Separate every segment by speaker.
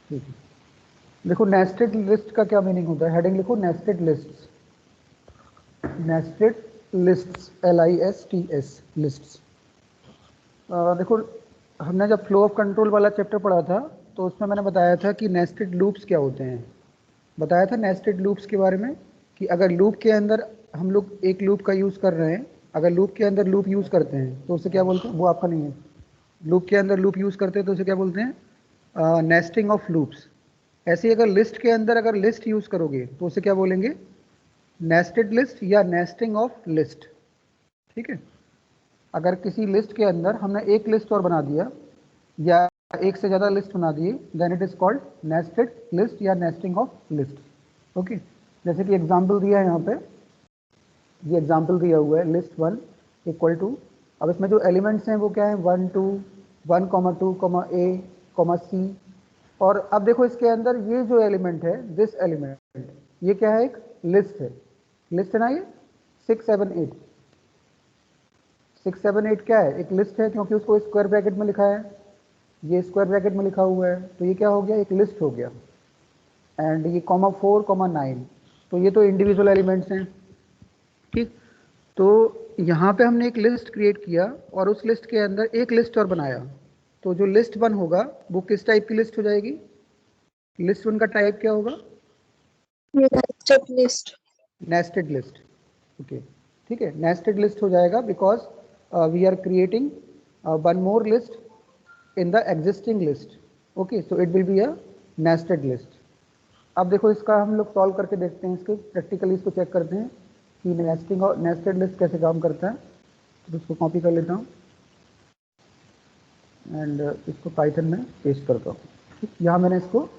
Speaker 1: ठीक है, देखो नेस्टेड लिस्ट का क्या मीनिंग होता है, हेडिंग लिखो nested lists, nested lists, LISTS lists. देखो हमने जब फ्लो ऑफ कंट्रोल वाला चैप्टर पढ़ा था तो उसमें मैंने बताया था कि नेस्टेड लूप्स क्या होते हैं, बताया था नेस्टेड लूप्स के बारे में कि अगर लूप के अंदर हम लोग एक लूप का यूज़ कर रहे हैं, अगर लूप के अंदर लूप यूज़ करते हैं तो उसे क्या बोलते हैं, वो आपका नहीं है, लूप के अंदर लूप यूज़ करते हैं तो उसे क्या बोलते हैं, नेस्टिंग ऑफ लूप्स। ऐसे ही अगर लिस्ट के अंदर अगर लिस्ट यूज़ करोगे तो उसे क्या बोलेंगे, नेस्टेड लिस्ट या नेस्टिंग ऑफ लिस्ट। ठीक है, अगर किसी लिस्ट के अंदर हमने एक लिस्ट और बना दिया या एक से ज़्यादा लिस्ट बना दिए, then it is called nested list या नेस्टिंग ऑफ लिस्ट। ओके, जैसे कि एग्जांपल दिया है यहाँ पे, ये एग्जांपल दिया हुआ है लिस्ट 1 इक्वल टू, अब इसमें जो एलिमेंट्स हैं वो क्या है, 1 2 1 2 A C, और अब देखो इसके अंदर ये जो एलिमेंट है, दिस एलिमेंट, ये क्या है, एक लिस्ट है, लिस्ट है ना, ये 6 7 8, 6 7 8 क्या है, एक लिस्ट है, क्योंकि उसको स्क्वायर ब्रैकेट में लिखा है, ये स्क्वायर ब्रैकेट में लिखा हुआ है, तो ये क्या हो गया, एक लिस्ट हो गया। एंड ये (4, 9), तो ये तो इंडिविजुअल एलिमेंट्स हैं। ठीक, तो यहाँ पे हमने एक लिस्ट क्रिएट किया और उस लिस्ट के अंदर एक लिस्ट और बनाया, तो जो लिस्ट 1 होगा वो किस टाइप की लिस्ट हो जाएगी, लिस्ट 1 का टाइप क्या होगा,
Speaker 2: nested list.
Speaker 1: Nested list. Okay, ठीक है, नेस्टेड लिस्ट हो जाएगा because we are creating one more list in the existing list. Okay, so it will be a nested list. अब देखो इसका हम लोग सॉल्व करके देखते हैं, इसके प्रैक्टिकली इसको चेक करते हैं कि नेस्टिंग और नेस्टेड लिस्ट कैसे काम करता है। तो इसको कॉपी कर लेता हूँ एंड इसको पाइथन में पेस्ट करता हूँ। ठीक, यहाँ मैंने इसको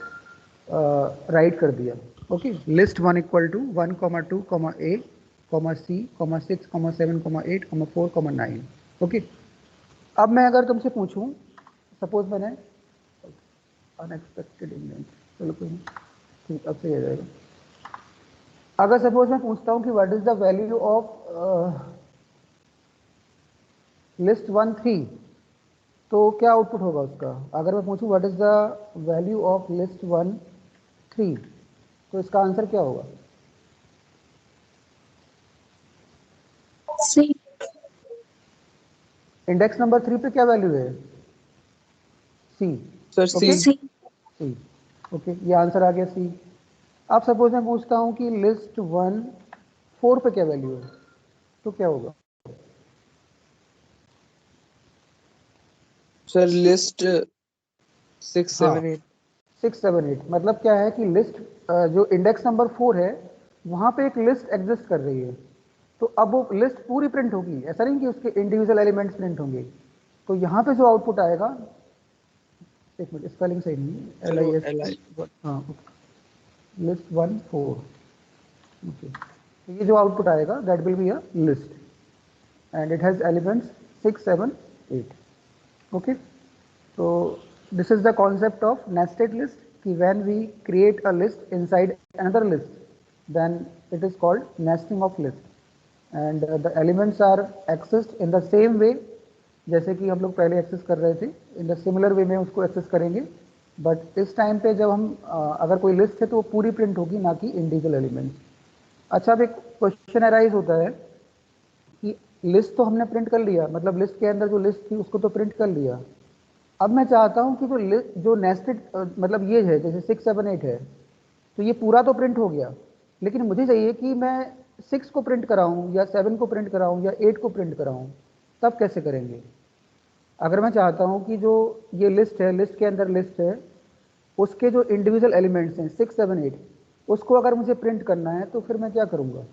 Speaker 1: राइट कर दिया। Okay, list 1 equal to 1 2 A C 6 7 8 4 9। Okay, अब मैं अगर तुमसे पूछूं, सपोज मैंने अनएक्सपेक्टेड इवेंट, चलो कोई नहीं, ठीक, अब सही आ जाएगा। अगर सपोज मैं पूछता हूं कि what is the value of list 1 3, तो क्या आउटपुट होगा उसका, अगर मैं पूछूं what is the value of list 1 3, तो इसका आंसर क्या होगा,
Speaker 2: सी।
Speaker 1: इंडेक्स नंबर 3 पे क्या वैल्यू है, सी।
Speaker 3: सर
Speaker 1: ओके,
Speaker 3: सी।
Speaker 1: सी। ओके, ये आंसर आ गया सी। अब सपोज मैं पूछता हूं कि लिस्ट 1 4 पे क्या वैल्यू है, तो क्या होगा,
Speaker 3: सर लिस्ट 6
Speaker 1: हाँ
Speaker 3: 7 8।
Speaker 1: 6 7 8, मतलब क्या है कि लिस्ट जो इंडेक्स नंबर 4 है वहां पे एक लिस्ट एग्जिस्ट कर रही है, तो अब वो लिस्ट पूरी प्रिंट होगी, ऐसा नहीं कि उसके इंडिविजुअल एलिमेंट्स प्रिंट होंगे। तो यहाँ पे जो आउटपुट आएगा, एक मिनट स्पेलिंग सही नहीं है,
Speaker 3: सर वो LI।
Speaker 1: LIST, हाँ, लिस्ट 1 4। ओके, तो ये जो आउटपुट आएगा that will be a list and it has elements 6 7 8। Okay, so this is the concept of nested list, कि when we create a list inside another list, then it is called nesting of list, and the elements are accessed in the same way, जैसे कि हम लोग पहले access कर रहे थे, in the similar way में उसको एक्सेस करेंगे, बट इस टाइम पे जब हम अगर कोई लिस्ट है तो वो पूरी प्रिंट होगी, ना कि इंडिविजुअल एलिमेंट्स। अच्छा, अब एक क्वेश्चन अराइज होता है कि लिस्ट तो हमने प्रिंट कर लिया, मतलब लिस्ट के अंदर जो लिस्ट थी उसको तो प्रिंट कर लिया, अब मैं चाहता हूं कि जो नेस्टेड मतलब ये है, जैसे 6 7 8 है, तो ये पूरा तो प्रिंट हो गया, लेकिन मुझे चाहिए कि मैं 6 को प्रिंट कराऊं या 7 को प्रिंट कराऊं या 8 को प्रिंट कराऊं, तब कैसे करेंगे। अगर मैं चाहता हूं कि जो ये लिस्ट है, लिस्ट के अंदर लिस्ट है, उसके जो इंडिविजुअल एलिमेंट्स हैं 6 7 8, उसको अगर मुझे प्रिंट करना है तो फिर मैं क्या करूंगा,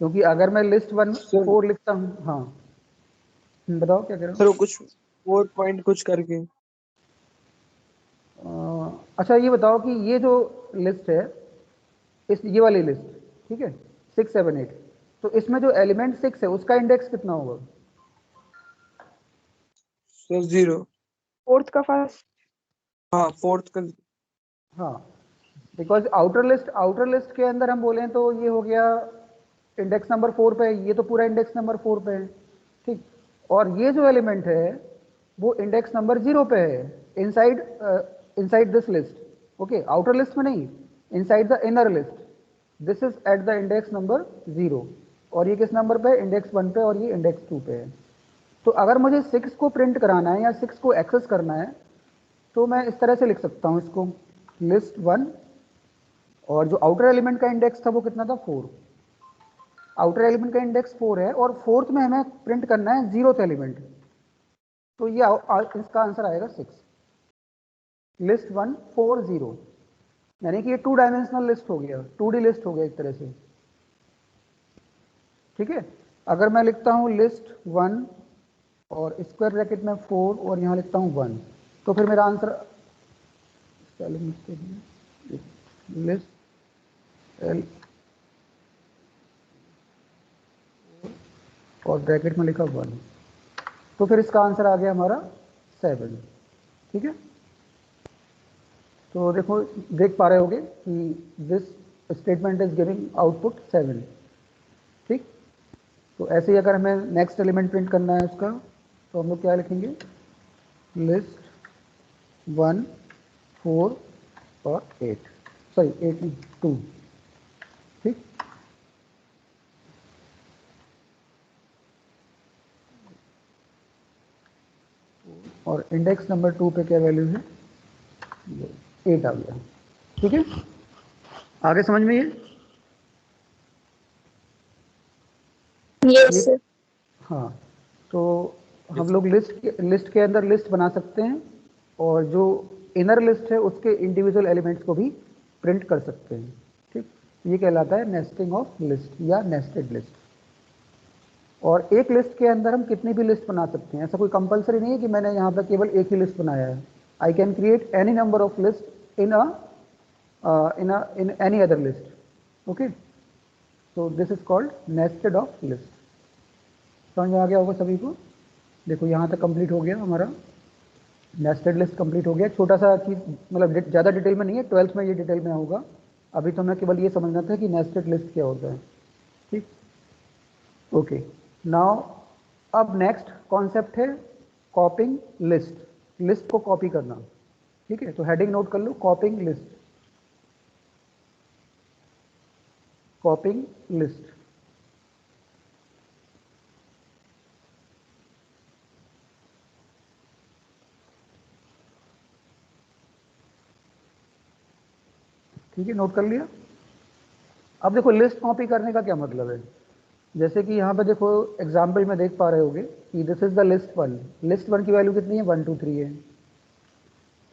Speaker 1: क्योंकि अगर मैं लिस्ट 1 4 लिखता हूं, हाँ बताओ क्या कह रहे हो।
Speaker 3: सर वो कुछ 4 पॉइंट कुछ करके।
Speaker 1: अच्छा ये बताओ कि ये जो लिस्ट है, इस ये वाली लिस्ट, ठीक है, 6 7 8, तो इसमें जो एलिमेंट 6 है उसका इंडेक्स कितना होगा,
Speaker 3: सर 0।
Speaker 2: फोर्थ का फर्स्ट।
Speaker 3: हाँ फोर्थ का।
Speaker 1: हाँ, बिकॉज आउटर लिस्ट के अंदर हम बोलें तो ये हो गया इंडेक्स नंबर 4 पे, ये तो पूरा इंडेक्स नंबर 4 पे है। ठीक, और ये जो एलिमेंट है वो इंडेक्स नंबर 0 पे है, inside inside this list, okay, outer list में नहीं, inside the inner list, this is at the index number 0, और ये किस नंबर पे है, इंडेक्स 1 पे, और ये इंडेक्स 2 पे है। तो अगर मुझे 6 को प्रिंट कराना है या 6 को एक्सेस करना है, तो मैं इस तरह से लिख सकता हूँ इसको, लिस्ट 1, और जो आउटर एलिमेंट का इंडेक्स था वो कितना था, 4, आउटर एलिमेंट का इंडेक्स 4 है, और फोर्थ में हमें प्रिंट करना है 0th एलिमेंट, तो ये इसका आंसर आएगा 6, लिस्ट 1 4 0, यानी कि ये 2 डायमेंशनल लिस्ट हो गया, 2D लिस्ट हो गया एक तरह से। ठीक है, अगर मैं लिखता हूँ लिस्ट 1 और स्क्वायर ब्रैकेट में 4 और यहाँ लिखता हूँ 1, तो फिर मेरा आंसर लिस्ट एल और ब्रैकेट में लिखा 1, तो फिर इसका आंसर आ गया हमारा 7। ठीक है, तो देखो, देख पा रहे होगे कि this statement is giving output 7। ठीक, तो ऐसे ही अगर हमें नेक्स्ट एलिमेंट प्रिंट करना है उसका, तो हम लोग क्या लिखेंगे, लिस्ट 1 4 और 8, सॉरी 8 नहीं 2। ठीक, और इंडेक्स नंबर 2 पे क्या वैल्यू है, 8 आ गया। ठीक है, आगे समझ में ये
Speaker 2: Yes, sir.
Speaker 1: हाँ, तो हम लोग लिस्ट के अंदर लिस्ट बना सकते हैं, और जो इनर लिस्ट है उसके इंडिविजुअल एलिमेंट्स को भी प्रिंट कर सकते हैं। ठीक, ये कहलाता है नेस्टिंग ऑफ लिस्ट या नेस्टेड लिस्ट। और एक लिस्ट के अंदर हम कितनी भी लिस्ट बना सकते हैं, ऐसा कोई कंपलसरी नहीं है कि मैंने यहाँ पर केवल एक ही लिस्ट बनाया है। आई can create any number of list in any other list. Okay, so this is called nested of list. समझ में आ गया होगा सभी को। देखो यहाँ तक कंप्लीट हो गया हमारा, नेस्टेड लिस्ट कंप्लीट हो गया। छोटा सा चीज, मतलब ज़्यादा डिटेल में नहीं है, 12th में ये डिटेल में होगा। अभी तो मैं केवल ये समझना था कि नेस्टेड लिस्ट क्या होता है। ठीक, ओके, नाउ अब नेक्स्ट कॉन्सेप्ट है कॉपिंग लिस्ट, लिस्ट को कॉपी करना। ठीक है, तो हेडिंग नोट कर लो, कॉपिंग लिस्ट, कॉपिंग लिस्ट। ठीक है, नोट कर लिया। अब देखो लिस्ट कॉपी करने का क्या मतलब है, जैसे कि यहाँ पे देखो एग्जाम्पल में देख पा रहे होगे कि this is the list 1, list 1 की वैल्यू कितनी है, 1 2 3 है।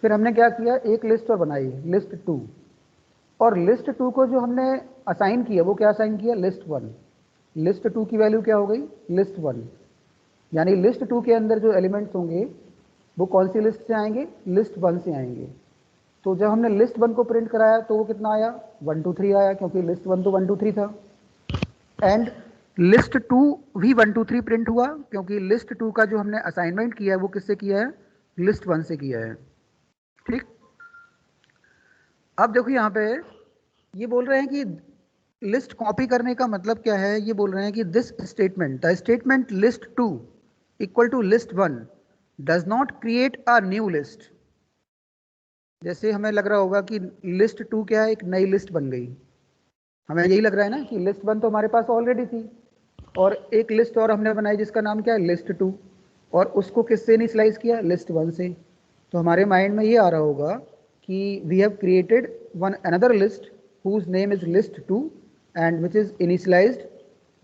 Speaker 1: फिर हमने क्या किया, एक लिस्ट और बनाई, लिस्ट 2, और लिस्ट 2 को जो हमने असाइन किया वो क्या असाइन किया, लिस्ट 1। लिस्ट 2 की वैल्यू क्या हो गई, लिस्ट 1, यानी लिस्ट 2 के अंदर जो एलिमेंट्स होंगे वो कौन सी लिस्ट से आएंगे, लिस्ट 1 से आएंगे। तो जब हमने लिस्ट 1 को प्रिंट कराया तो वो कितना आया, 1 2 3 आया, क्योंकि लिस्ट 1 तो 1 2 3 था। एंड लिस्ट 2 भी 1 2 3 प्रिंट हुआ, क्योंकि लिस्ट 2 का जो हमने असाइनमेंट किया है वो किससे किया है, लिस्ट 1 से किया है। ठीक, अब देखो यहाँ पे ये बोल रहे हैं कि लिस्ट कॉपी करने का मतलब क्या है, ये बोल रहे हैं कि this statement, the statement list 2 equal to list 1 does not create a new list. जैसे हमें लग रहा होगा कि लिस्ट 2 क्या है, एक नई लिस्ट बन गई, हमें यही लग रहा है ना कि लिस्ट 1 तो हमारे पास ऑलरेडी थी, और एक लिस्ट और हमने बनाई जिसका नाम क्या है, लिस्ट 2, और उसको किससे इनिशियलाइज किया, लिस्ट 1 से। तो हमारे माइंड में ये आ रहा होगा कि we have created one another list whose name is list 2 and which is initialized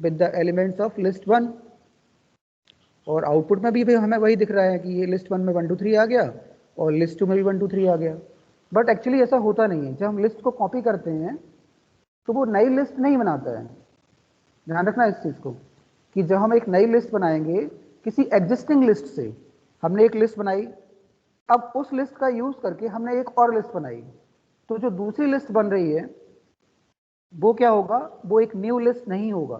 Speaker 1: with the elements of list 1। और आउटपुट में भी हमें वही दिख रहा है कि ये लिस्ट 1 में 1 2 3 आ गया और लिस्ट 2 में भी 1 2 3 आ गया। बट एक्चुअली ऐसा होता नहीं है, जब हम लिस्ट को कॉपी करते हैं तो वो नई लिस्ट नहीं बनाता है। ध्यान रखना इस चीज़ को कि जब हम एक नई लिस्ट बनाएंगे किसी एग्जिस्टिंग लिस्ट से, हमने एक लिस्ट बनाई, अब उस लिस्ट का यूज करके हमने एक और लिस्ट बनाई, तो जो दूसरी लिस्ट बन रही है वो क्या होगा, वो एक न्यू लिस्ट नहीं होगा।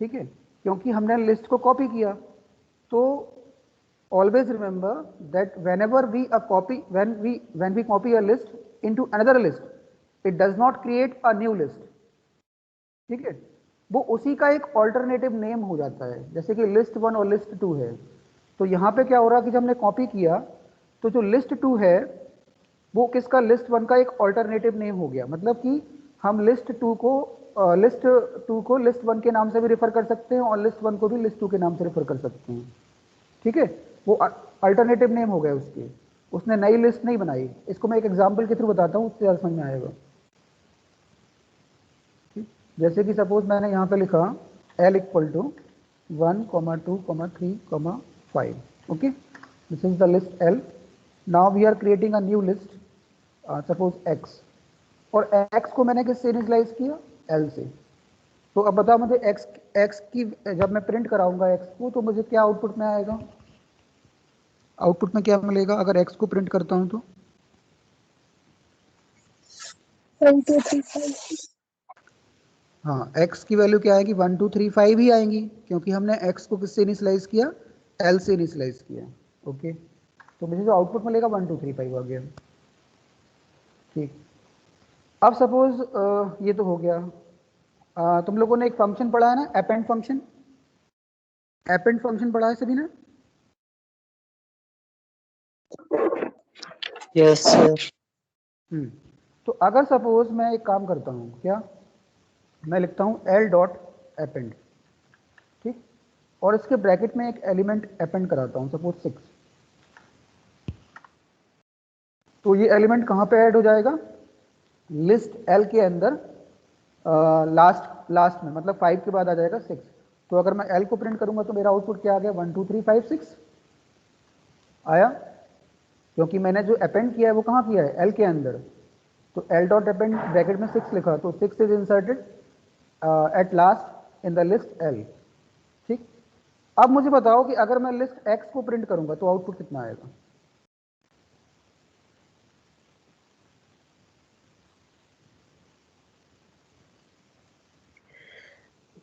Speaker 1: ठीक है, क्योंकि हमने लिस्ट को कॉपी किया। तो always remember that whenever we when we copy a list into another list, it does not create a new list। ठीक है, वो उसी का एक ऑल्टरनेटिव नेम हो जाता है। जैसे कि लिस्ट 1 और लिस्ट 2 है, तो यहाँ पे क्या हो रहा है कि जब हमने कॉपी किया तो जो लिस्ट 2 है वो किसका, लिस्ट 1 का एक ऑल्टरनेटिव नेम हो गया। मतलब कि हम लिस्ट 2 को लिस्ट 1 के नाम से भी रेफर कर सकते हैं और लिस्ट 1 को भी लिस्ट 2 के नाम से रेफर कर सकते हैं। ठीक है, वो अल्टरनेटिव नेम हो गए उसके, उसने नई लिस्ट नहीं बनाई। इसको मैं एक एग्जांपल के थ्रू बताता हूँ, उससे समझ में आएगा। जैसे कि सपोज मैंने यहाँ पे लिखा L equal to 1, 2, 3, 5। Okay, this is the list L। Now we are creating a new list, suppose X, और X को मैंने किससे इनिशियलाइज किया, L से। तो अब बताओ मुझे X की जब मैं प्रिंट कराऊंगा X को तो मुझे क्या आउटपुट में आएगा, आउटपुट में क्या मिलेगा अगर X को प्रिंट करता हूं तो?
Speaker 2: 1 2 3 5
Speaker 1: हाँ, X की वैल्यू क्या आएगी, 1 2 3 5 ही आएंगी, क्योंकि हमने X को किससे इनिशियलाइज किया, L से इनिशियलाइज किया। ओके, तो मुझे जो आउटपुट मिलेगा 1 2 3 5 आ गया। ठीक, अब सपोज ये तो हो गया। तुम लोगों ने एक फंक्शन पढ़ा है ना, अपेंड फंक्शन, अपेंड फंक्शन पढ़ा है सभी ने?
Speaker 4: Yes sir.
Speaker 1: तो अगर सपोज मैं एक काम करता हूँ, क्या मैं लिखता हूँ L डॉट अपेंड, ठीक, और इसके ब्रैकेट में एक एलिमेंट अपेंड कराता हूँ, सपोज 6। तो ये एलिमेंट कहाँ पे ऐड हो जाएगा, लिस्ट L के अंदर लास्ट में, मतलब 5 के बाद आ जाएगा 6। तो अगर मैं L को प्रिंट करूंगा तो मेरा आउटपुट क्या आ गया, 1 2 3 5 6 आया, क्योंकि मैंने जो अपेंड किया है वो कहाँ किया है, L के अंदर। तो L डॉट अपेंड ब्रैकेट में 6 लिखा, तो 6 is inserted at last in the list L। ठीक, अब मुझे बताओ कि अगर मैं लिस्ट X को प्रिंट करूंगा तो आउटपुट कितना आएगा।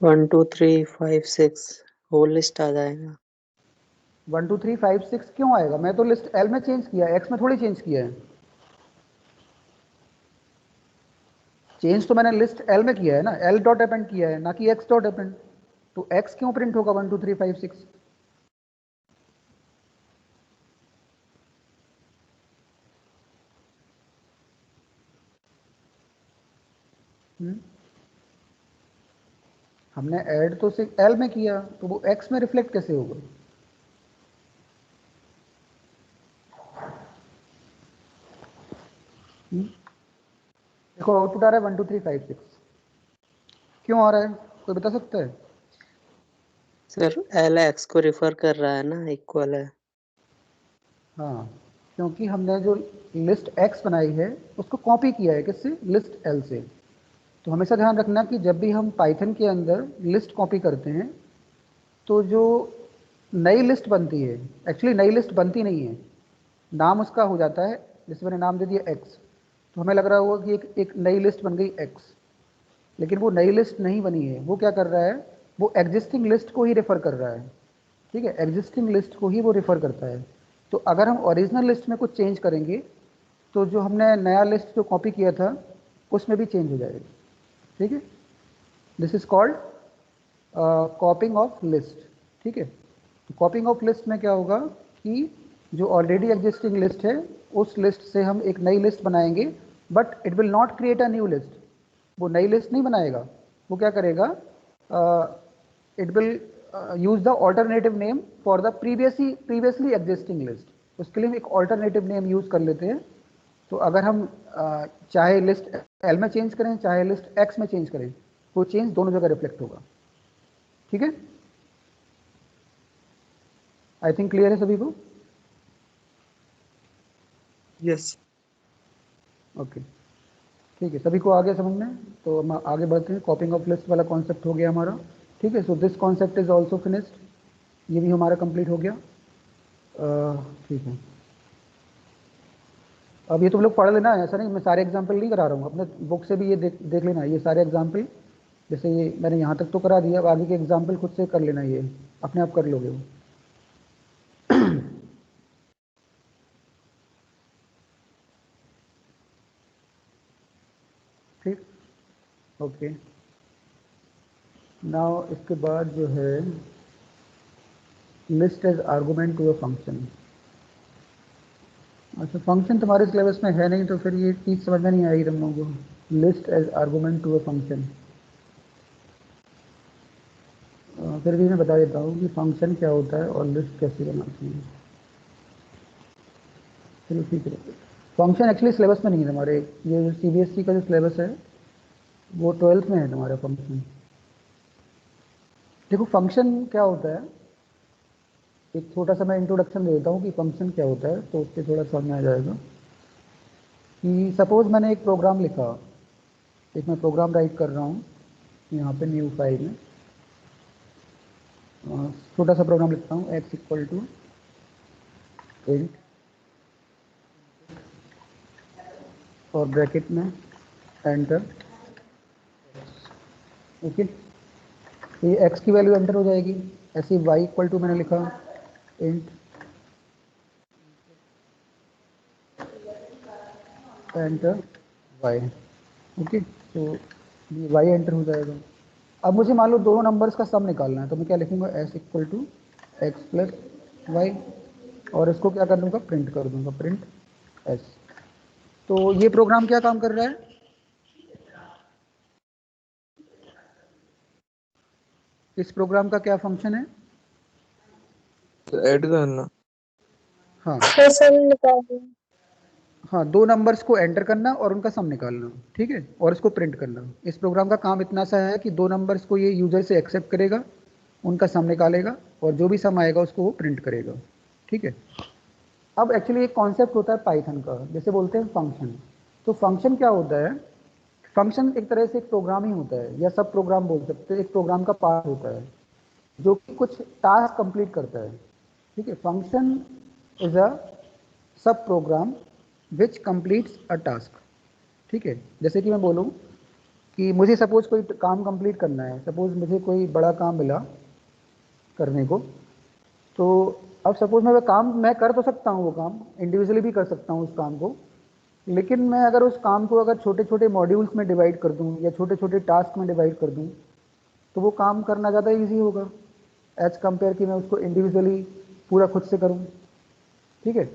Speaker 4: One two three five six whole list आ जाएगा।
Speaker 1: 1 2 3 5 6 क्यों आएगा, मैं तो लिस्ट L में चेंज किया है, X में थोड़ी चेंज किया है। चेंज तो मैंने लिस्ट L में किया है ना, L डॉट अपेंड किया है, ना कि X डॉट अपेंड। तो X क्यों प्रिंट होगा 1 2 3 5 6? हमने ऐड तो सिर्फ L में किया, तो वो X में रिफ्लेक्ट कैसे होगा? देखो आउटपुट आ रहा है 1 2 3 5 6, क्यों आ रहा है, कोई बता सकता है?
Speaker 4: सर एल एक्स को रिफर कर रहा है ना, इक्वल है।
Speaker 1: हाँ, क्योंकि हमने जो लिस्ट X बनाई है उसको कॉपी किया है किससे, लिस्ट L से। तो हमेशा ध्यान रखना कि जब भी हम पाइथन के अंदर लिस्ट कॉपी करते हैं तो जो नई लिस्ट बनती है, एक्चुअली नई लिस्ट बनती नहीं है, नाम उसका हो जाता है, जैसे मैंने नाम दे दिया X, तो हमें लग रहा होगा कि एक नई लिस्ट बन गई X, लेकिन वो नई लिस्ट नहीं बनी है। वो क्या कर रहा है, वो एग्जिस्टिंग लिस्ट को ही रेफर कर रहा है। ठीक है, एग्जिस्टिंग लिस्ट को ही वो रेफर करता है। तो अगर हम ओरिजिनल लिस्ट में कुछ चेंज करेंगे तो जो हमने नया लिस्ट जो कॉपी किया था उसमें भी चेंज हो जाएगा। ठीक है, this is called कॉपिंग of list. ठीक है, तो कॉपिंग ऑफ लिस्ट में क्या होगा कि जो ऑलरेडी एग्जिस्टिंग लिस्ट है उस लिस्ट से हम एक नई लिस्ट बनाएंगे, but it will not create a new list. वो नई लिस्ट नहीं बनाएगा, वो क्या करेगा, it will use the alternative name for the previously existing list. उसके लिए हम एक ऑल्टरनेटिव नेम यूज कर लेते हैं। तो अगर हम चाहे लिस्ट एल में चेंज करें चाहे लिस्ट एक्स में चेंज करें, वो चेंज दोनों जगह रिफ्लेक्ट होगा। ठीक है, आई थिंक क्लियर है सभी को।
Speaker 3: यस।
Speaker 1: ओके, ठीक है, सभी को आ गया समझ में। तो हम आगे बढ़ते हैं, कॉपिंग ऑफ लिस्ट वाला कॉन्सेप्ट हो गया हमारा। ठीक है, so this concept is also finished, ये भी हमारा कंप्लीट हो गया। ठीक है, अब ये तुम लोग पढ़ लेना, ऐसा नहीं मैं सारे एग्जाम्पल नहीं करा रहा हूँ, अपने बुक से भी ये देख लेना, ये सारे एग्जाम्पल, जैसे ये मैंने यहाँ तक तो करा दिया, अब आगे के एग्जाम्पल खुद से कर लेना, ये अपने आप कर लोगे वो। ठीक, ओके, नाउ इसके बाद जो है list as argument to a function. अच्छा, फंक्शन तुम्हारे सिलेबस में है नहीं तो फिर ये चीज़ समझ में नहीं आएगी तुम लोगों को। List as argument to a function. फिर भी मैं बता देता हूँ कि फंक्शन क्या होता है और लिस्ट कैसे बनाती है। चलो ठीक है। फंक्शन एक्चुअली सिलेबस में नहीं है तुम्हारे, ये जो CBSE का जो सिलेबस है वो 12th में है तुम्हारा फंक्शन। देखो फंक्शन क्या होता है, एक छोटा सा मैं इंट्रोडक्शन दे देता हूँ कि फंक्शन क्या होता है, तो उससे थोड़ा समझ में आ जाएगा। कि सपोज मैंने एक प्रोग्राम लिखा, एक मैं प्रोग्राम राइट कर रहा हूँ यहाँ पे न्यू फाइल में, छोटा सा प्रोग्राम लिखता हूँ x इक्वल टू इंट और ब्रैकेट में एंटर। ओके, ये x की वैल्यू एंटर हो जाएगी। ऐसे y इक्वल टू मैंने लिखा इंट एंटर y। ओके, तो ये y एंटर हो जाएगा। अब मुझे मान लो दोनों नंबर्स का सम निकालना है, तो मैं क्या लिखूंगा, s equal to X plus Y, और इसको क्या कर दूंगा, प्रिंट कर दूंगा, प्रिंट s। तो ये प्रोग्राम क्या काम कर रहा है, इस प्रोग्राम का क्या फंक्शन है।
Speaker 3: ऐड करना।
Speaker 1: हाँ
Speaker 2: तो सम निकालना।
Speaker 1: हाँ, दो नंबर्स को एंटर करना और उनका सम निकालना, ठीक है, और इसको प्रिंट करना। इस प्रोग्राम का काम इतना सा है कि दो नंबर्स को ये यूजर से एक्सेप्ट करेगा, उनका सम निकालेगा और जो भी सम आएगा उसको वो प्रिंट करेगा, ठीक है। अब एक्चुअली एक कॉन्सेप्ट होता है पाइथन का, जैसे बोलते हैं फंक्शन। तो फंक्शन क्या होता है, फंक्शन एक तरह से एक प्रोग्राम ही होता है, या सब प्रोग्राम बोल सकते हैं, एक प्रोग्राम का पार्ट होता है जो कि कुछ टास्क कंप्लीट करता है, ठीक है। Function is a sub program which completes a task, ठीक है। जैसे कि मैं बोलूँ कि मुझे सपोज कोई काम कंप्लीट करना है, सपोज मुझे कोई बड़ा काम मिला करने को, तो अब सपोज मैं वो काम मैं कर तो सकता हूँ, वो काम इंडिविजुअली भी कर सकता हूँ उस काम को, लेकिन मैं अगर उस काम को अगर छोटे छोटे मॉड्यूल्स में डिवाइड कर दूँ या छोटे छोटे टास्क में डिवाइड कर दूँ, तो वो काम करना ज़्यादा ईजी होगा एज कंपेयर कि मैं उसको इंडिविजुअली पूरा खुद से करूँ, ठीक है।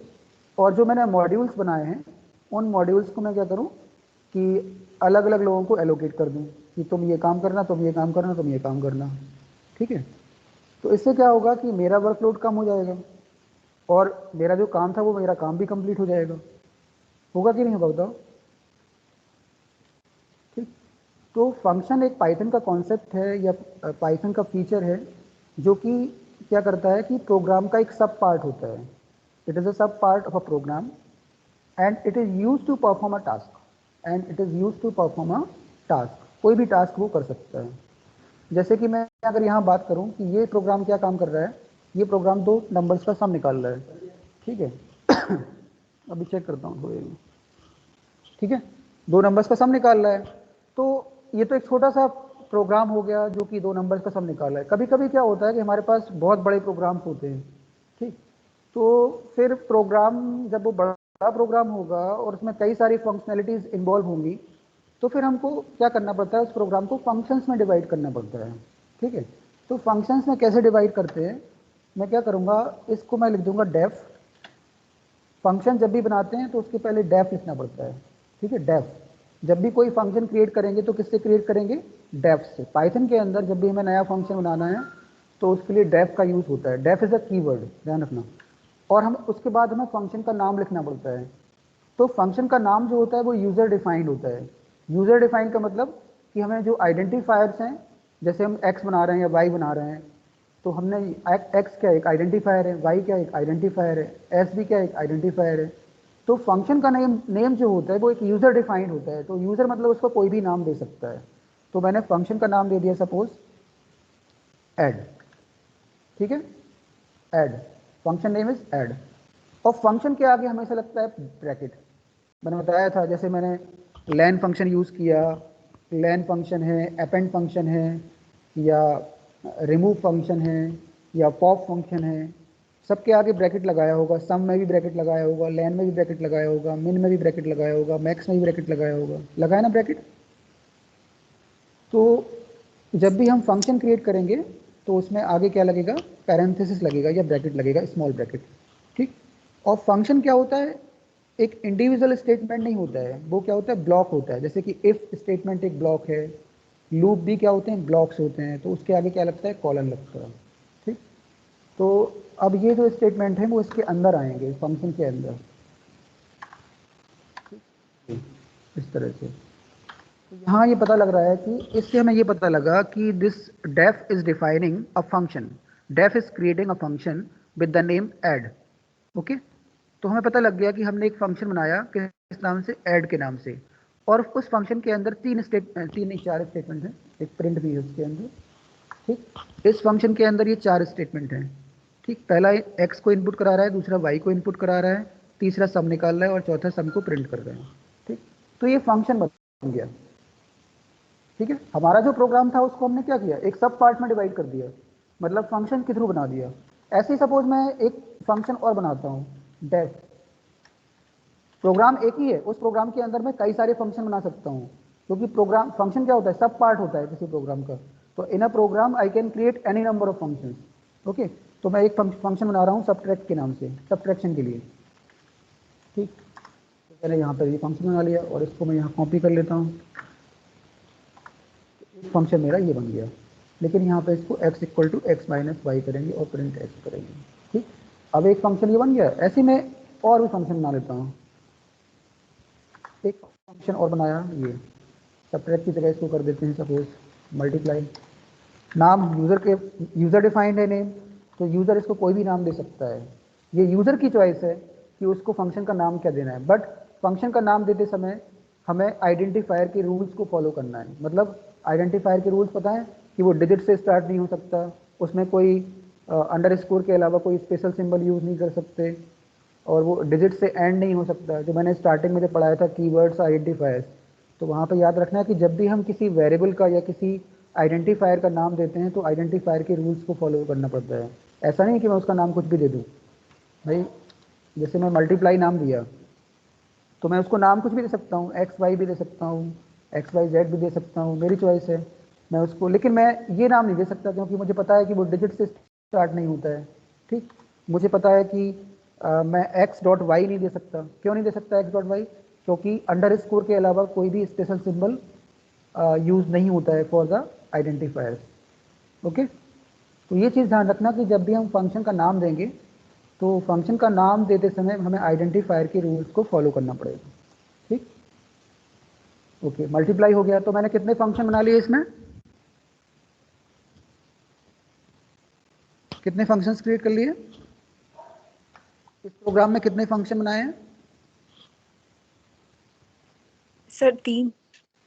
Speaker 1: और जो मैंने मॉड्यूल्स बनाए हैं, उन मॉड्यूल्स को मैं क्या करूँ कि अलग अलग लोगों को एलोकेट कर दूँ कि तुम ये काम करना, तुम ये काम करना, तुम ये काम करना, ठीक है। तो इससे क्या होगा कि मेरा वर्कलोड कम हो जाएगा और मेरा जो काम था वो मेरा काम भी कंप्लीट हो जाएगा। होगा कि नहीं होगा बताओ, ठीक। तो फंक्शन एक पाइथन का कॉन्सेप्ट है या पाइथन का फीचर है जो कि क्या करता है कि प्रोग्राम का एक सब पार्ट होता है। It is a sub part of a program and it is use to perform a task, and it is use to perform a task, कोई भी टास्क वो कर सकता है। जैसे कि मैं अगर यहाँ बात करूँ कि ये प्रोग्राम क्या काम कर रहा है, ये प्रोग्राम दो नंबर्स का सम निकाल रहा है, ठीक है। अभी चेक करता हूँ थोड़ी देर। ठीक है, दो नंबर्स का सम निकाल रहा है। तो ये तो एक छोटा सा प्रोग्राम हो गया जो कि दो नंबर्स का सम निकाल रहा है। कभी कभी क्या होता है कि हमारे पास बहुत बड़े प्रोग्राम्स होते हैं, ठीक। तो फिर प्रोग्राम जब वो बड़ा प्रोग्राम होगा और उसमें कई सारी फंक्शनैलिटीज़ इन्वॉल्व होंगी, तो फिर हमको क्या करना पड़ता है, उस प्रोग्राम को फंक्शंस में डिवाइड करना पड़ता है, ठीक है। तो फंक्शंस में कैसे डिवाइड करते हैं, मैं क्या करूँगा, इसको मैं लिख दूंगा डेफ। फंक्शन जब भी बनाते हैं तो उसके पहले डेफ लिखना पड़ता है, ठीक है। डेफ, जब भी कोई फंक्शन क्रिएट करेंगे तो किससे क्रिएट करेंगे, डेफ से। पाइथन के अंदर जब भी हमें नया फंक्शन बनाना है तो उसके लिए डेफ का यूज़ होता है। डेफ इज़ अ कीवर्ड, ध्यान रखना। और हम उसके बाद हमें फंक्शन का नाम लिखना पड़ता है। तो फंक्शन का नाम जो होता है वो यूज़र डिफाइंड होता है। यूज़र डिफाइंड का मतलब कि हमें जो आइडेंटिफायर्स हैं, जैसे हम एक्स बना रहे हैं या वाई बना रहे हैं, तो हमने एक्स क्या एक आइडेंटिफायर है, वाई क्या एक आइडेंटिफायर है, एस भी क्या एक आइडेंटिफायर है। तो फंक्शन का नेम जो होता है वो एक यूज़र डिफाइंड होता है। तो यूज़र मतलब उसको कोई भी नाम दे सकता है। तो मैंने फंक्शन का नाम दे दिया सपोज ऐड, ठीक है, add, function name is add. और फंक्शन के आगे हमेशा लगता है ब्रैकेट। मैंने बताया था, जैसे मैंने लैन फंक्शन यूज़ किया, लैन फंक्शन है, अपेंड फंक्शन है, या रिमूव फंक्शन है, या पॉप फंक्शन है, सबके आगे ब्रैकेट लगाया होगा। सम में भी ब्रैकेट लगाया होगा, लैन में भी ब्रैकेट लगाया होगा, मिन में भी ब्रैकेट लगाया होगा, मैक्स में भी ब्रैकेट लगाया होगा, लगाया ना ब्रैकेट। तो जब भी हम फंक्शन क्रिएट करेंगे तो उसमें आगे क्या लगेगा, पैरेंथेसिस लगेगा या ब्रैकेट लगेगा, स्मॉल ब्रैकेट, ठीक। और फंक्शन क्या होता है, एक इंडिविजुअल स्टेटमेंट नहीं होता है, वो क्या होता है, ब्लॉक होता है। जैसे कि इफ स्टेटमेंट एक ब्लॉक है, लूप भी क्या होते हैं, ब्लॉक्स होते हैं, तो उसके आगे क्या लगता है, कॉलन लगता है, ठीक। तो अब ये जो स्टेटमेंट है वो इसके अंदर आएंगे, फंक्शन के अंदर, इस तरह से। तो यहाँ ये पता लग रहा है कि इससे हमें ये पता लगा कि this def is defining a function, def is creating a function with the name add. Okay, तो हमें पता लग गया कि हमने एक फंक्शन बनाया किस नाम से, ऐड के नाम से, और उस फंक्शन के अंदर तीन नहीं 4 स्टेटमेंट हैं, एक प्रिंट भी है उसके अंदर, ठीक। इस फंक्शन के अंदर ये 4 स्टेटमेंट हैं, ठीक। पहला एक्स को इनपुट करा रहा है, दूसरा वाई को इनपुट करा रहा है, तीसरा सम निकाल रहा है और चौथा सम को प्रिंट कर रहे हैं, ठीक। तो ये फंक्शन बन गया, ठीक है। हमारा जो प्रोग्राम था उसको हमने क्या किया, एक सब पार्ट में डिवाइड कर दिया, मतलब फंक्शन के थ्रू बना दिया। ऐसे ही सपोज मैं एक फंक्शन और बनाता हूँ, डेफ, प्रोग्राम एक ही है, उस प्रोग्राम के अंदर मैं कई सारे फंक्शन बना सकता हूँ, क्योंकि प्रोग्राम फंक्शन क्या होता है, सब पार्ट होता है किसी प्रोग्राम का। तो in a program I can create any number of function. Okay, तो मैं एक फंक्शन बना रहा हूँ सबट्रैक्ट के नाम से, सबट्रैक्शन के लिए, ठीक। तो मैंने यहाँ पर ये फंक्शन बना लिया और इसको मैं यहाँ कॉपी कर लेता हूँ, फंक्शन मेरा ये बन गया। लेकिन यहाँ पे इसको x equal to X minus Y करेंगे और प्रिंट x करेंगे, ठीक। अब एक फंक्शन ये बन गया। ऐसे में और भी फंक्शन बना लेता हूँ, एक फंक्शन और बनाया, ये सबट्रैक्ट की जगह इसको कर देते हैं सपोज मल्टीप्लाई। नाम यूज़र के, यूज़र डिफाइंड है नेम, तो यूज़र इसको कोई भी नाम दे सकता है, ये यूज़र की चॉइस है कि उसको फंक्शन का नाम क्या देना है। बट फंक्शन का नाम देते समय हमें आइडेंटिफायर के रूल्स को फॉलो करना है। मतलब आइडेंटिफायर के रूल्स पता है कि वो डिजिट से स्टार्ट नहीं हो सकता, उसमें कोई अंडरस्कोर के अलावा कोई स्पेशल सिंबल यूज़ नहीं कर सकते, और वो डिजिट से एंड नहीं हो सकता। जो मैंने स्टार्टिंग में जो पढ़ाया था कीवर्ड्स आइडेंटिफायर्स, तो वहाँ पर याद रखना है कि जब भी हम किसी वेरिएबल का या किसी आइडेंटिफायर का नाम देते हैं तो आइडेंटिफायर के रूल्स को फॉलो करना पड़ता है। ऐसा नहीं कि मैं उसका नाम कुछ भी दे दूँ भाई। जैसे मैं मल्टीप्लाई नाम दिया तो मैं उसको नाम कुछ भी दे सकता हूँ, एक्स वाई भी दे सकता हूँ, एक्स वाई जेड भी दे सकता हूँ, मेरी चॉइस है मैं उसको। लेकिन मैं ये नाम नहीं दे सकता क्योंकि मुझे पता है कि वो डिजिट से स्टार्ट नहीं होता है, ठीक। मुझे पता है कि मैं एक्स डॉट वाई नहीं दे सकता। क्यों नहीं दे सकता एक्स डॉट वाई? क्योंकि अंडर स्कोर के अलावा कोई भी स्पेशल सिंबल यूज़ नहीं होता है फॉर द आइडेंटिफायर्स। ओके, तो ये चीज़ ध्यान रखना कि जब भी हम फंक्शन का नाम देंगे तो फंक्शन का नाम देते समय हमें आइडेंटिफायर के रूल्स को फॉलो करना पड़ेगा, ठीक। ओके, मल्टीप्लाई हो गया। तो मैंने कितने फंक्शन बना लिए इसमें, कितने फंक्शंस क्रिएट कर लिए इस प्रोग्राम में, कितने फंक्शन बनाए हैं?
Speaker 2: सर 3।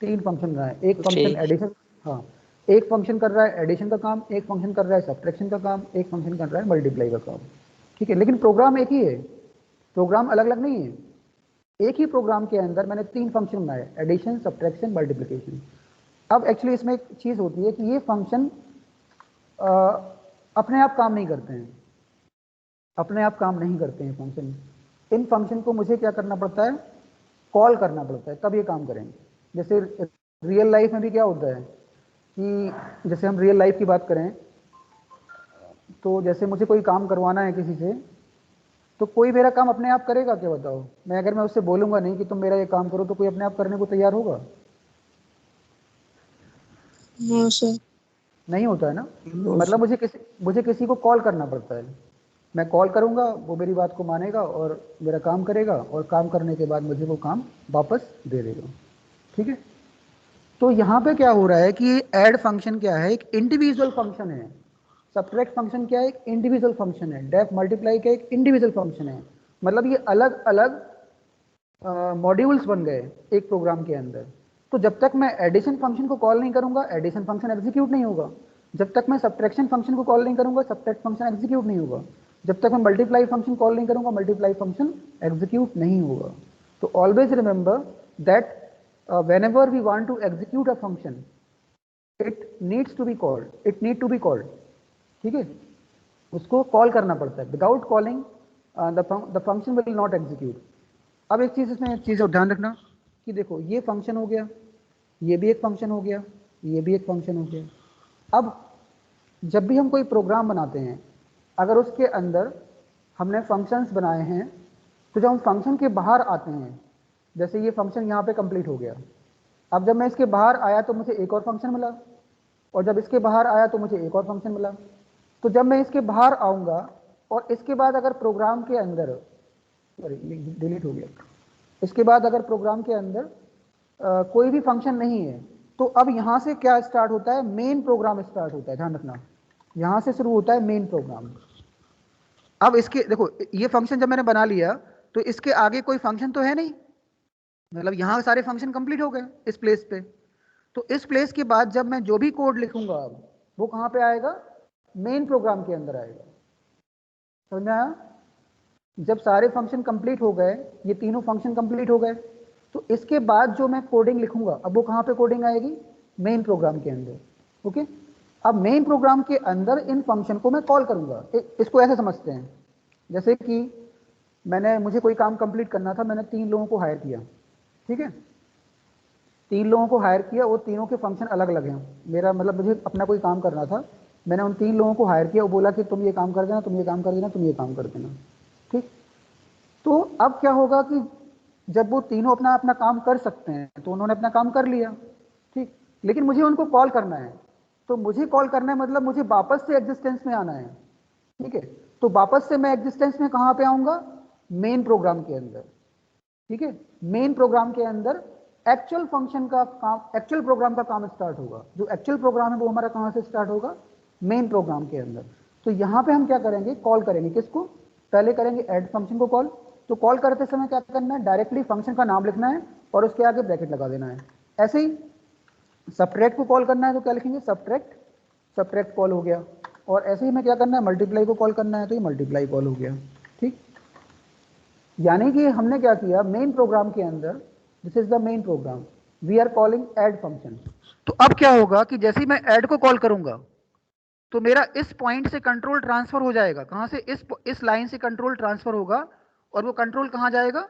Speaker 1: 3 फंक्शन बनाए। एक फंक्शन
Speaker 4: ठीक।
Speaker 1: एडिशन, हाँ, एक फंक्शन कर रहा है एडिशन का काम, एक फंक्शन कर रहा है सब्ट्रैक्शन का काम, एक फंक्शन कर रहा है मल्टीप्लाई का काम, ठीक है। लेकिन प्रोग्राम एक ही है, प्रोग्राम अलग अलग नहीं है। एक ही प्रोग्राम के अंदर मैंने 3 फंक्शन बनाए, एडिशन, सब्ट्रैक्शन, मल्टीप्लिकेशन। अब एक्चुअली इसमें एक चीज़ होती है कि ये फंक्शन अपने आप काम नहीं करते हैं, अपने आप काम नहीं करते हैं फंक्शन। इन फंक्शन को मुझे क्या करना पड़ता है, कॉल करना पड़ता है, तब ये काम करेंगे। जैसे रियल लाइफ में भी क्या होता है कि जैसे हम रियल लाइफ की बात करें तो जैसे मुझे कोई काम करवाना है किसी से, तो कोई मेरा काम अपने आप करेगा क्या, बताओ? मैं अगर मैं उससे बोलूँगा नहीं कि तुम मेरा ये काम करो, तो कोई अपने आप करने को तैयार होगा?
Speaker 2: No sir.
Speaker 1: नहीं होता है ना।
Speaker 3: नो
Speaker 1: मतलब मुझे किसी को कॉल करना पड़ता है। मैं कॉल करूँगा, वो मेरी बात को मानेगा और मेरा काम करेगा, और काम करने के बाद मुझे वो काम वापस दे देगा, ठीक है। तो यहाँ पे क्या हो रहा है कि ऐड फंक्शन क्या है, एक इंडिविजुअल फंक्शन है। सब्ट्रैक्ट फंक्शन क्या है, एक इंडिविजुअल फंक्शन है। डेफ मल्टीप्लाई क्या, एक इंडिविजुअल फंक्शन है। मतलब ये अलग अलग मॉड्यूल्स बन गए एक प्रोग्राम के अंदर। तो जब तक मैं एडिशन फंक्शन को कॉल नहीं करूंगा, एडिशन फंक्शन एग्जीक्यूट नहीं होगा। जब तक मैं सब्ट्रैक्शन फंक्शन को कॉल नहीं करूंगा, सब्ट्रैक्ट फंक्शन एग्जीक्यूट नहीं होगा। जब तक मैं मल्टीप्लाई फंक्शन कॉल नहीं करूंगा, मल्टीप्लाई फंक्शन एग्जीक्यूट नहीं होगा। तो always remember that whenever we want to execute a function, it needs to be called, it need to be called, ठीक है। उसको कॉल करना पड़ता है। Without calling the function will not execute. अब एक चीज़, इसमें एक चीज़ और ध्यान रखना कि देखो ये फंक्शन हो गया, ये भी एक फंक्शन हो गया, ये भी एक फंक्शन हो गया। अब जब भी हम कोई प्रोग्राम बनाते हैं, अगर उसके अंदर हमने फंक्शंस बनाए हैं, तो जब हम फंक्शन के बाहर आते हैं, जैसे ये फंक्शन यहाँ पे कंप्लीट हो गया, अब जब मैं इसके बाहर आया तो मुझे एक और फंक्शन मिला, और जब इसके बाहर आया तो मुझे एक और फंक्शन मिला। तो जब मैं इसके बाहर आऊँगा और इसके बाद अगर प्रोग्राम के अंदर, सॉरी डिलीट हो गया, इसके बाद अगर प्रोग्राम के अंदर कोई भी फंक्शन नहीं है, तो अब यहाँ से क्या स्टार्ट होता है, मेन प्रोग्राम स्टार्ट होता है। ध्यान रखना, यहाँ से शुरू होता है मेन प्रोग्राम। अब इसके देखो, ये फंक्शन जब मैंने बना लिया तो इसके आगे कोई फंक्शन तो है नहीं, मतलब यहाँ सारे फंक्शन कंप्लीट हो गए इस प्लेस पे। तो इस प्लेस के बाद जब मैं जो भी कोड लिखूंगा अब वो कहाँ पे आएगा, मेन प्रोग्राम के अंदर आएगा। समझ में आया? जब सारे फंक्शन कंप्लीट हो गए, ये तीनों फंक्शन कंप्लीट हो गए, तो इसके बाद जो मैं कोडिंग लिखूंगा अब वो कहाँ पे कोडिंग आएगी, मेन प्रोग्राम के अंदर। ओके, अब मेन प्रोग्राम के अंदर इन फंक्शन को मैं कॉल करूंगा। इसको ऐसे समझते हैं, जैसे कि मुझे कोई काम कंप्लीट करना था, मैंने 3 लोगों को हायर किया, ठीक है, 3 लोगों को हायर किया, वो तीनों के फंक्शन अलग अलग हैं। मेरा मतलब मुझे अपना कोई काम करना था, मैंने उन 3 लोगों को हायर किया, वो बोला कि तुम ये काम कर देना, तुम ये काम कर देना, तुम ये काम कर देना, ठीक। तो अब क्या होगा कि जब वो तीनों अपना अपना काम कर सकते हैं, तो उन्होंने अपना काम कर लिया, ठीक, लेकिन मुझे उनको कॉल करना है। तो मुझे कॉल करना है मतलब मुझे वापस से एग्जिस्टेंस में आना है, ठीक है। तो वापस से मैं एग्जिस्टेंस में कहाँ पे आऊँगा, मेन प्रोग्राम के अंदर, ठीक है। मेन प्रोग्राम के अंदर एक्चुअल फंक्शन का काम, एक्चुअल प्रोग्राम का काम स्टार्ट होगा। जो एक्चुअल प्रोग्राम है वो हमारा कहाँ से स्टार्ट होगा, मेन प्रोग्राम के अंदर। तो यहाँ पे हम क्या करेंगे, कॉल करेंगे किसको, पहले करेंगे ऐड फंक्शन को कॉल। तो कॉल करते समय क्या करना है, डायरेक्टली फंक्शन का नाम लिखना है और उसके आगे ब्रैकेट लगा देना है। ऐसे ही सब्ट्रैक्ट को कॉल करना है तो क्या लिखेंगे, सब्ट्रैक्ट, सब्ट्रैक्ट कॉल हो गया। और ऐसे ही में क्या करना है, मल्टीप्लाई को कॉल करना है तो ये मल्टीप्लाई कॉल हो गया, ठीक। यानी कि हमने क्या किया, मेन प्रोग्राम के अंदर, this is the main program, we are calling add function. तो अब क्या होगा कि जैसे ही मैं ऐड को कॉल करूंगा तो मेरा इस पॉइंट से कंट्रोल ट्रांसफर हो जाएगा। कहां से, इस लाइन से कंट्रोल ट्रांसफर होगा, और वो कंट्रोल कहां जाएगा,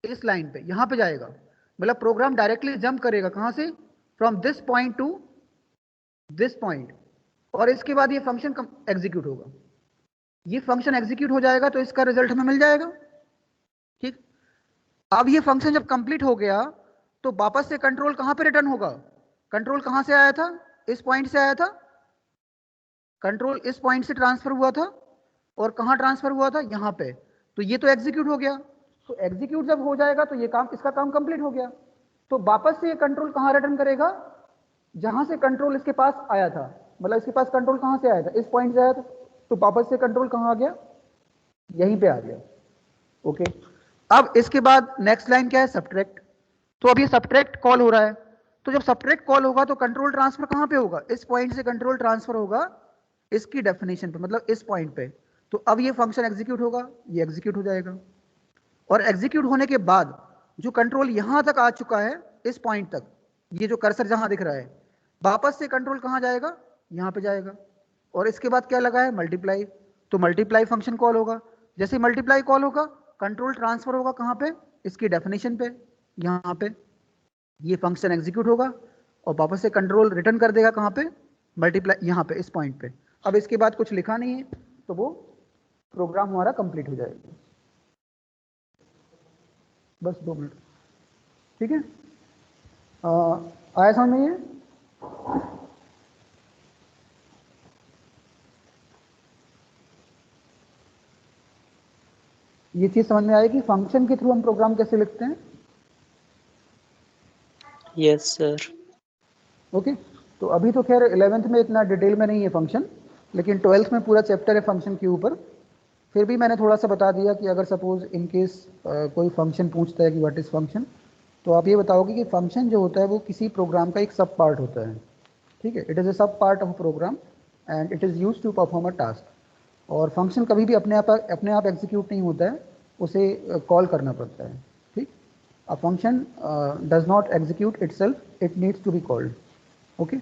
Speaker 1: इस लाइन पे, यहां पे जाएगा। मतलब प्रोग्राम डायरेक्टली जंप करेगा कहां से, from this point two this point, और इसके बाद ये फंक्शन एग्जीक्यूट होगा। ये फंक्शन एग्जीक्यूट हो जाएगा तो इसका रिजल्ट हमें मिल जाएगा, ठीक। अब ये फंक्शन जब कंप्लीट हो गया तो वापस से कंट्रोल कहां पे रिटर्न होगा, कंट्रोल कहां से आया था, इस पॉइंट से आया था, कंट्रोल इस पॉइंट से ट्रांसफर हुआ था, और कहां ट्रांसफर हुआ था, यहां पे। तो ये तो एग्जीक्यूट हो गया। तो एग्जीक्यूट जब हो जाएगा तो ये काम, इसका काम कंप्लीट हो गया। तो वापस से ये कंट्रोल कहां रिटर्न करेगा, जहां से कंट्रोल इसके पास आया था। मतलब इसके पास कंट्रोल कहां से आया था, इस पॉइंट से आया था, तो वापस से कंट्रोल कहां आ गया, यहीं पे आ गया। ओके, अब इसके बाद नेक्स्ट लाइन क्या है, सब्ट्रैक्ट। तो अब ये सब्ट्रैक्ट कॉल हो रहा है, तो जब सब्ट्रैक्ट कॉल होगा तो कंट्रोल ट्रांसफर कहां पे होगा, इस पॉइंट से कंट्रोल ट्रांसफर होगा इसकी डेफिनेशन पे, मतलब इस पॉइंट पे। तो अब ये फंक्शन एग्जीक्यूट होगा, ये एग्जीक्यूट हो जाएगा, और एग्जीक्यूट होने के बाद जो कंट्रोल यहां तक आ चुका है, इस पॉइंट तक, ये जो कर्सर जहां दिख रहा है, वापस से कंट्रोल कहां जाएगा, यहां पे जाएगा। और इसके बाद क्या लगा है, मल्टीप्लाई। तो मल्टीप्लाई फंक्शन कॉल होगा, जैसे मल्टीप्लाई कॉल होगा कंट्रोल ट्रांसफर होगा कहां पे, इसकी डेफिनेशन पे, यहां पे। ये फंक्शन एग्जीक्यूट होगा और वापस से कंट्रोल रिटर्न कर देगा कहां पे, मल्टीप्लाई, यहां पे, इस पॉइंट पे। अब इसके बाद कुछ लिखा नहीं है तो वो प्रोग्राम हमारा कंप्लीट हो जाएगा। बस 2 मिनट, ठीक है। आया समझ में ये? ये चीज समझ में आई कि फंक्शन के थ्रू हम प्रोग्राम कैसे लिखते हैं।
Speaker 4: Yes sir.
Speaker 1: ओके, तो अभी तो खैर 11th में इतना डिटेल में नहीं है फंक्शन, लेकिन 12th में पूरा चैप्टर है फंक्शन के ऊपर। फिर भी मैंने थोड़ा सा बता दिया कि अगर सपोज इन केस कोई फंक्शन पूछता है कि व्हाट इज़ फंक्शन, तो आप ये बताओगे कि फंक्शन जो होता है वो किसी प्रोग्राम का एक सब पार्ट होता है, ठीक है। It is a sub part of program and it is use to perform a task. और फंक्शन कभी भी अपने आप एग्जीक्यूट नहीं होता है, उसे कॉल करना पड़ता है, ठीक। A function does not execute itself, it needs to be called. Okay,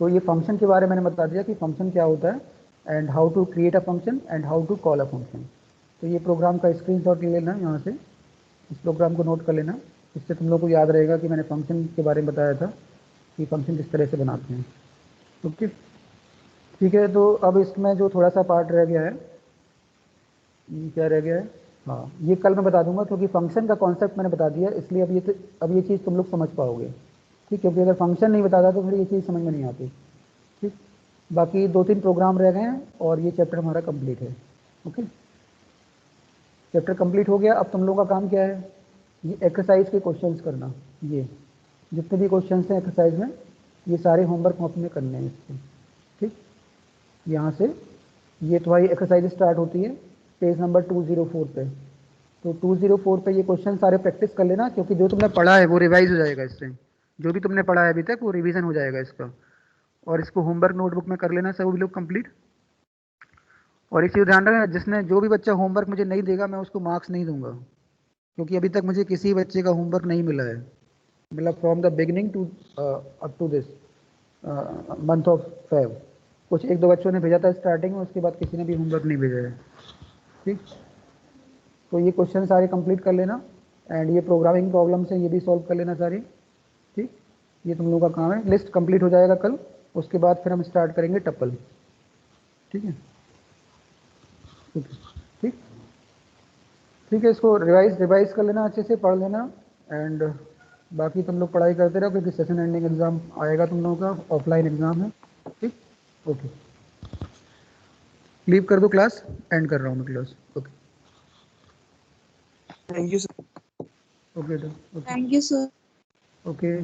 Speaker 1: तो ये फंक्शन के बारे में मैंने बता दिया कि फंक्शन क्या होता है and how to create a function and how to call a function. तो ये प्रोग्राम का स्क्रीनशॉट ले लेना यहाँ से, इस प्रोग्राम को नोट कर लेना, इससे तुम लोग को याद रहेगा कि मैंने फंक्शन के बारे में बताया था कि फंक्शन किस तरह से बनाते हैं। ओके, ठीक है। तो अब इसमें जो थोड़ा सा पार्ट रह गया है, क्या रह गया है, हाँ ये कल मैं बता दूंगा, क्योंकि फंक्शन का कॉन्सेप्ट मैंने बता दिया, इसलिए अब ये चीज़ तुम लोग समझ पाओगे। ठीक, क्योंकि अगर फंक्शन नहीं बताता तो फिर ये चीज़ समझ में नहीं आती। ठीक, बाकी 2-3 प्रोग्राम रह गए हैं और ये चैप्टर हमारा कंप्लीट है। ओके, चैप्टर कंप्लीट हो गया। अब तुम लोगों का काम क्या है, ये एक्सरसाइज के क्वेश्चंस करना। ये जितने भी क्वेश्चंस हैं एक्सरसाइज में, ये सारे होमवर्क कॉपी में करने हैं इसके। ठीक, यहाँ से ये तुम्हारी एक्सरसाइज स्टार्ट होती है पेज नंबर 204 पे। तो 204 पे ये क्वेश्चन सारे प्रैक्टिस कर लेना, क्योंकि जो तुमने पढ़ा है वो रिवाइज हो जाएगा इससे। जो भी तुमने पढ़ा है अभी तक वो रिवीजन हो जाएगा इसका। और इसको होमवर्क नोटबुक में कर लेना सभी लोग कंप्लीट। और एक चीज़ ध्यान रखना, जिसने जो भी बच्चा होमवर्क मुझे नहीं देगा मैं उसको मार्क्स नहीं दूंगा, क्योंकि अभी तक मुझे किसी बच्चे का होमवर्क नहीं मिला है, मतलब from the beginning to up to this month of Feb. कुछ 1-2 बच्चों ने भेजा था स्टार्टिंग में, उसके बाद किसी ने भी होमवर्क नहीं भेजा है। ठीक, तो ये क्वेश्चन सारे कंप्लीट कर लेना, एंड ये प्रोग्रामिंग प्रॉब्लम्स हैं ये भी सॉल्व कर लेना सारी। ठीक, ये तुम लोगों का काम है। लिस्ट कंप्लीट हो जाएगा कल, उसके बाद फिर हम स्टार्ट करेंगे टप्पल। ठीक है, ठीक, ठीक है। इसको रिवाइज कर लेना, अच्छे से पढ़ लेना, एंड बाकी तुम लोग पढ़ाई करते रहो, क्योंकि सेशन एंडिंग एग्जाम आएगा तुम लोगों का, ऑफलाइन एग्जाम है। ठीक, ओके, लीव कर दो क्लास, एंड कर रहा हूँ मैं class. Okay,
Speaker 3: thank you sir.
Speaker 1: Okay, okay,
Speaker 2: Thank you, sir.
Speaker 1: Okay.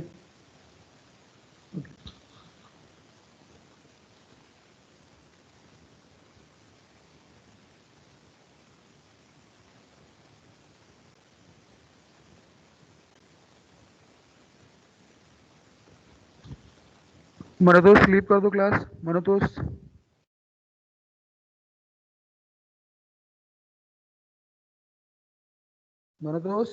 Speaker 1: Manotosh leave कर दो क्लास, मनोतोष। मनोतोष